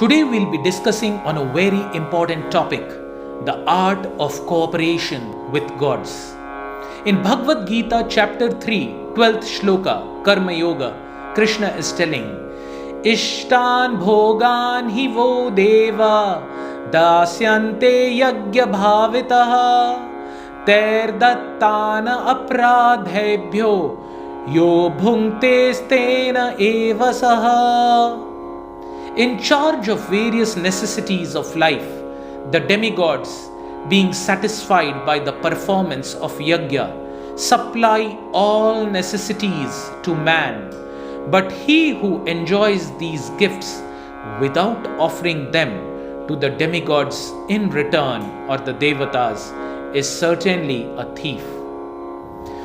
Today we'll be discussing on a very important topic, the art of cooperation with gods. In Bhagavad Gita chapter 3, 12th shloka, Karma Yoga, Krishna is telling, Ishtan bhogan hivo deva dasyante yagya bhavitaha ter dattana apradhebhyo yo bhungte stena eva saha. In charge of various necessities of life, the demigods, being satisfied by the performance of yajna, supply all necessities to man. But he who enjoys these gifts without offering them to the demigods in return, or the devatas, is certainly a thief.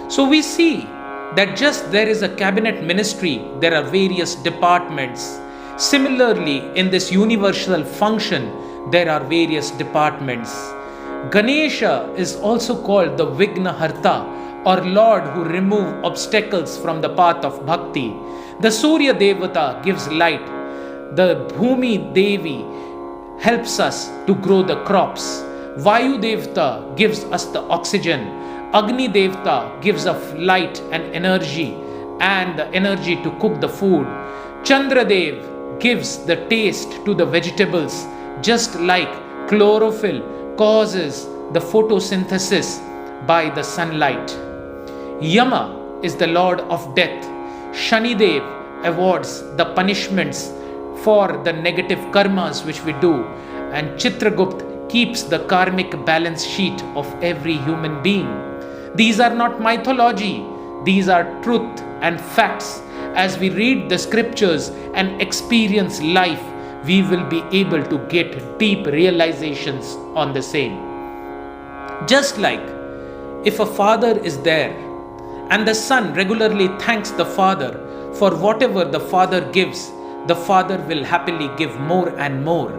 So we see that just there is a cabinet ministry, there are various departments. Similarly, in this universal function, there are various departments. Ganesha is also called the Vignaharta, or Lord who remove obstacles from the path of bhakti. The Surya Devata gives light. The Bhumi Devi helps us to grow the crops. Vayu Devata gives us the oxygen. Agni Devata gives us light and the energy to cook the food. Chandradev gives the taste to the vegetables, just like chlorophyll causes the photosynthesis by the sunlight. Yama is the lord of death. Shanidev awards the punishments for the negative karmas which we do, and Chitragupt keeps the karmic balance sheet of every human being. These are not mythology, these are truth and facts. As we read the scriptures and experience life, we will be able to get deep realizations on the same. Just like if a father is there and the son regularly thanks the father for whatever the father gives, the father will happily give more and more.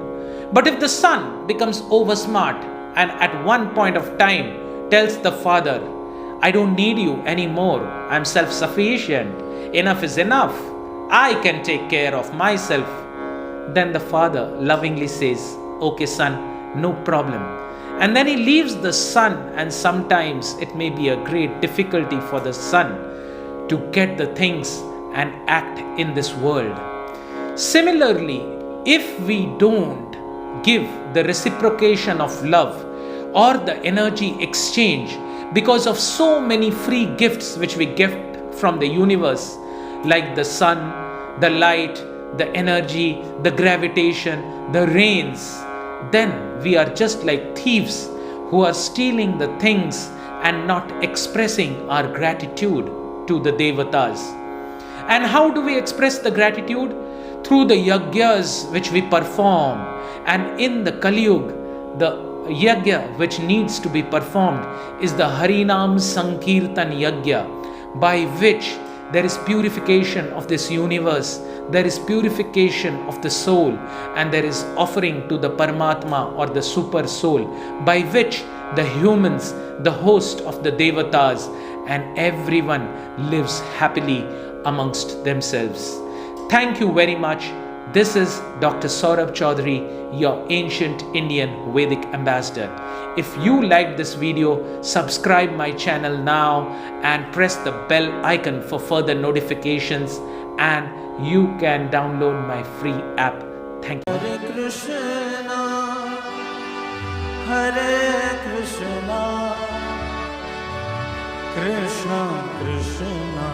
But if the son becomes oversmart and at one point of time tells the father, I don't need you anymore, I'm self-sufficient, enough is enough, I can take care of myself, then the father lovingly says, okay son, no problem. And then he leaves the son, and sometimes it may be a great difficulty for the son to get the things and act in this world. Similarly, if we don't give the reciprocation of love or the energy exchange because of so many free gifts which we get from the universe, like the sun, the light, the energy, the gravitation, the rains, then we are just like thieves who are stealing the things and not expressing our gratitude to the devatas. And how do we express the gratitude? Through the yajnas which we perform. And in the Kali Yuga, the yajna which needs to be performed is the Harinam Sankirtan Yajna, by which there is purification of this universe, there is purification of the soul, and there is offering to the Paramatma or the super soul, by which the humans, the host of the devatas, and everyone lives happily amongst themselves. Thank you very much. This is Dr. Saurabh Chaudhary, your ancient Indian Vedic ambassador. If you liked this video, subscribe my channel now and press the bell icon for further notifications, and you can download my free app. Thank you. Hare Krishna, Krishna Krishna,